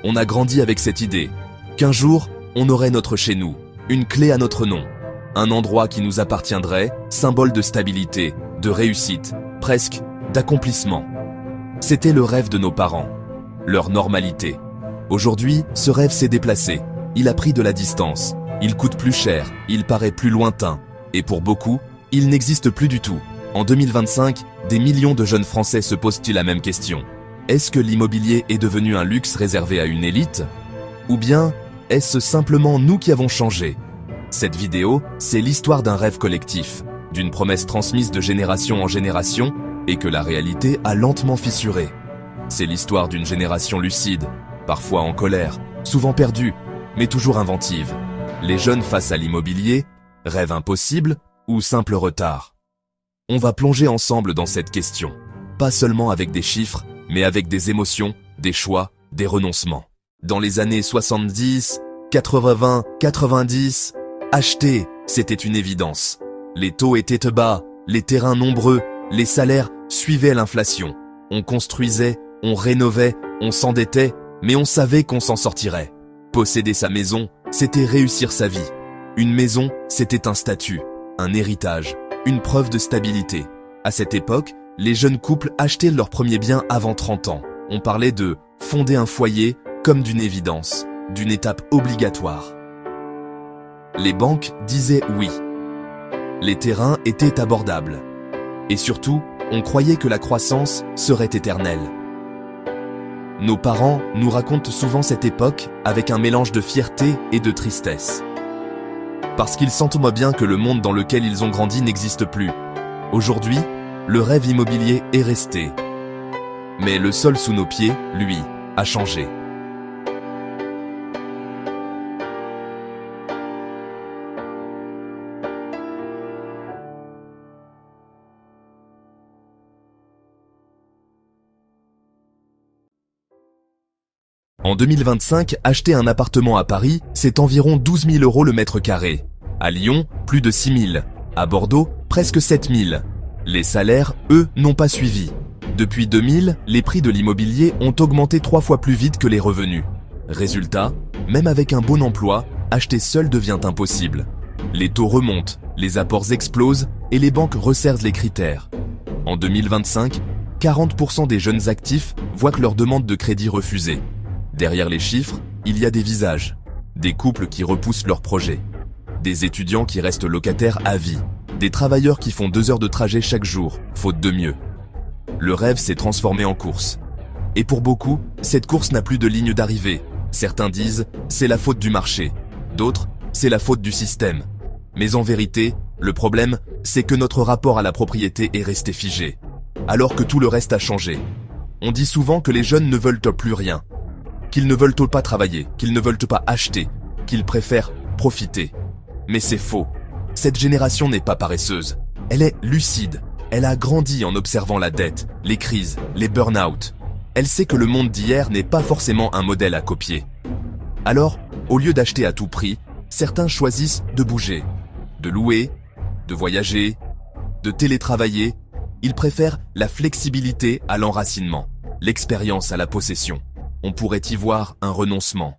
On a grandi avec cette idée qu'un jour, on aurait notre chez nous, une clé à notre nom, un endroit qui nous appartiendrait, symbole de stabilité, de réussite, presque d'accomplissement. C'était le rêve de nos parents, leur normalité. Aujourd'hui, ce rêve s'est déplacé, il a pris de la distance, il coûte plus cher, il paraît plus lointain, et pour beaucoup, il n'existe plus du tout. En 2025, des millions de jeunes Français se posent-ils la même question. Est-ce que l'immobilier est devenu un luxe réservé à une élite? Ou bien, est-ce simplement nous qui avons changé? Cette vidéo, c'est l'histoire d'un rêve collectif, d'une promesse transmise de génération en génération et que la réalité a lentement fissuré. C'est l'histoire d'une génération lucide, parfois en colère, souvent perdue, mais toujours inventive. Les jeunes face à l'immobilier, rêve impossible ou simple retard? On va plonger ensemble dans cette question, pas seulement avec des chiffres, mais avec des émotions, des choix, des renoncements. Dans les années 70, 80, 90, acheter, c'était une évidence. Les taux étaient bas, les terrains nombreux, les salaires suivaient l'inflation. On construisait, on rénovait, on s'endettait, mais on savait qu'on s'en sortirait. Posséder sa maison, c'était réussir sa vie. Une maison, c'était un statut, un héritage, une preuve de stabilité. À cette époque, les jeunes couples achetaient leur premier bien avant 30 ans. On parlait de fonder un foyer comme d'une évidence, d'une étape obligatoire. Les banques disaient oui. Les terrains étaient abordables. Et surtout, on croyait que la croissance serait éternelle. Nos parents nous racontent souvent cette époque avec un mélange de fierté et de tristesse. Parce qu'ils sentent bien que le monde dans lequel ils ont grandi n'existe plus. Aujourd'hui, le rêve immobilier est resté. Mais le sol sous nos pieds, lui, a changé. En 2025, acheter un appartement à Paris, c'est environ 12 000 € le mètre carré. À Lyon, plus de 6 000. À Bordeaux, presque 7 000. Les salaires, eux, n'ont pas suivi. Depuis 2000, les prix de l'immobilier ont augmenté 3 fois plus vite que les revenus. Résultat, même avec un bon emploi, acheter seul devient impossible. Les taux remontent, les apports explosent et les banques resserrent les critères. En 2025, 40% des jeunes actifs voient que leur demande de crédit refusée. Derrière les chiffres, il y a des visages, des couples qui repoussent leurs projets, des étudiants qui restent locataires à vie, des travailleurs qui font 2 heures de trajet chaque jour, faute de mieux. Le rêve s'est transformé en course. Et pour beaucoup, cette course n'a plus de ligne d'arrivée. Certains disent « c'est la faute du marché », d'autres « c'est la faute du système ». Mais en vérité, le problème, c'est que notre rapport à la propriété est resté figé, alors que tout le reste a changé. On dit souvent que les jeunes ne veulent plus rien, qu'ils ne veulent pas travailler, qu'ils ne veulent pas acheter, qu'ils préfèrent profiter. Mais c'est faux. Cette génération n'est pas paresseuse. Elle est lucide. Elle a grandi en observant la dette, les crises, les burn-out. Elle sait que le monde d'hier n'est pas forcément un modèle à copier. Alors, au lieu d'acheter à tout prix, certains choisissent de bouger, de louer, de voyager, de télétravailler. Ils préfèrent la flexibilité à l'enracinement, l'expérience à la possession. On pourrait y voir un renoncement.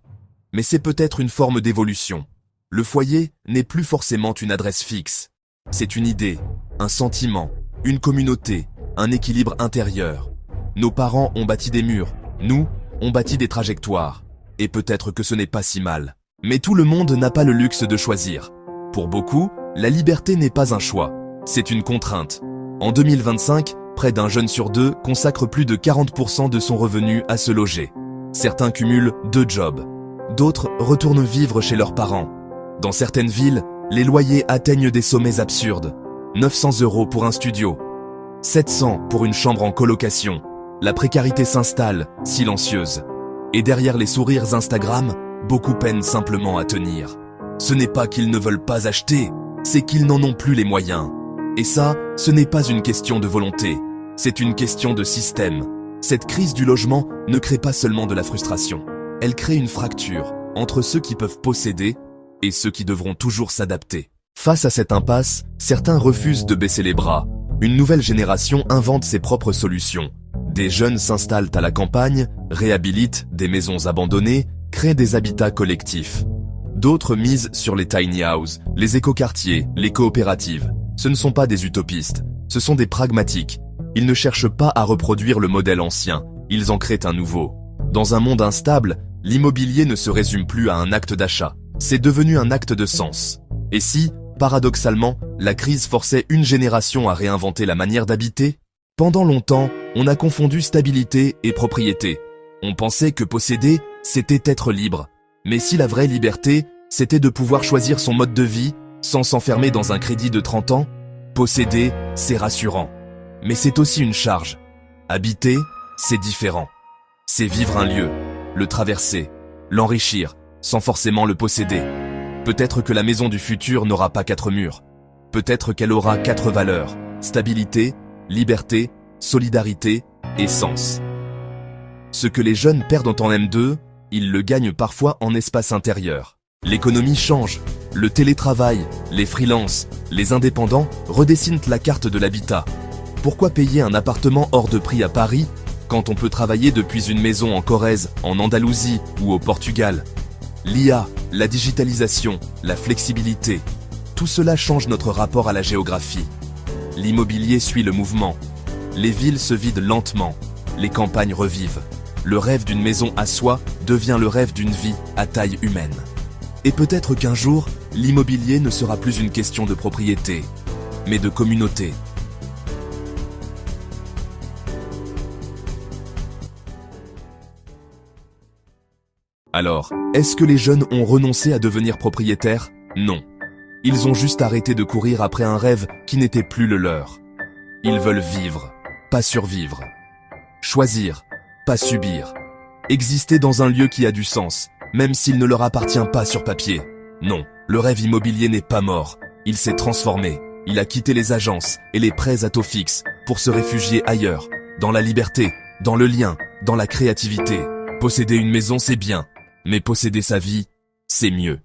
Mais c'est peut-être une forme d'évolution. Le foyer n'est plus forcément une adresse fixe. C'est une idée, un sentiment, une communauté, un équilibre intérieur. Nos parents ont bâti des murs, nous, on bâtit des trajectoires. Et peut-être que ce n'est pas si mal. Mais tout le monde n'a pas le luxe de choisir. Pour beaucoup, la liberté n'est pas un choix, c'est une contrainte. En 2025, près d'un jeune sur 2 consacre plus de 40% de son revenu à se loger. Certains cumulent 2 jobs. D'autres retournent vivre chez leurs parents. Dans certaines villes, les loyers atteignent des sommets absurdes. 900 € pour un studio, 700 pour une chambre en colocation. La précarité s'installe, silencieuse. Et derrière les sourires Instagram, beaucoup peinent simplement à tenir. Ce n'est pas qu'ils ne veulent pas acheter, c'est qu'ils n'en ont plus les moyens. Et ça, ce n'est pas une question de volonté, c'est une question de système. Cette crise du logement ne crée pas seulement de la frustration, elle crée une fracture entre ceux qui peuvent posséder et ceux qui devront toujours s'adapter. Face à cette impasse, certains refusent de baisser les bras. Une nouvelle génération invente ses propres solutions. Des jeunes s'installent à la campagne, réhabilitent des maisons abandonnées, créent des habitats collectifs. D'autres misent sur les tiny houses, les écoquartiers, les coopératives. Ce ne sont pas des utopistes, ce sont des pragmatiques. Ils ne cherchent pas à reproduire le modèle ancien, ils en créent un nouveau. Dans un monde instable, l'immobilier ne se résume plus à un acte d'achat. C'est devenu un acte de sens. Et si, paradoxalement, la crise forçait une génération à réinventer la manière d'habiter? Pendant longtemps, on a confondu stabilité et propriété. On pensait que posséder, c'était être libre. Mais si la vraie liberté, c'était de pouvoir choisir son mode de vie, sans s'enfermer dans un crédit de 30 ans, posséder, c'est rassurant. Mais c'est aussi une charge. Habiter, c'est différent. C'est vivre un lieu, le traverser, l'enrichir, sans forcément le posséder. Peut-être que la maison du futur n'aura pas 4 murs. Peut-être qu'elle aura 4 valeurs. Stabilité, liberté, solidarité et sens. Ce que les jeunes perdent en M2, ils le gagnent parfois en espace intérieur. L'économie change. Le télétravail, les freelances, les indépendants redessinent la carte de l'habitat. Pourquoi payer un appartement hors de prix à Paris quand on peut travailler depuis une maison en Corrèze, en Andalousie ou au Portugal? L'IA, la digitalisation, la flexibilité, tout cela change notre rapport à la géographie. L'immobilier suit le mouvement. Les villes se vident lentement, les campagnes revivent. Le rêve d'une maison à soi devient le rêve d'une vie à taille humaine. Et peut-être qu'un jour, l'immobilier ne sera plus une question de propriété, mais de communauté. Alors, est-ce que les jeunes ont renoncé à devenir propriétaires? Non. Ils ont juste arrêté de courir après un rêve qui n'était plus le leur. Ils veulent vivre, pas survivre. Choisir, pas subir. Exister dans un lieu qui a du sens, même s'il ne leur appartient pas sur papier. Non, le rêve immobilier n'est pas mort. Il s'est transformé. Il a quitté les agences et les prêts à taux fixes pour se réfugier ailleurs, dans la liberté, dans le lien, dans la créativité. Posséder une maison, c'est bien, mais posséder sa vie, c'est mieux.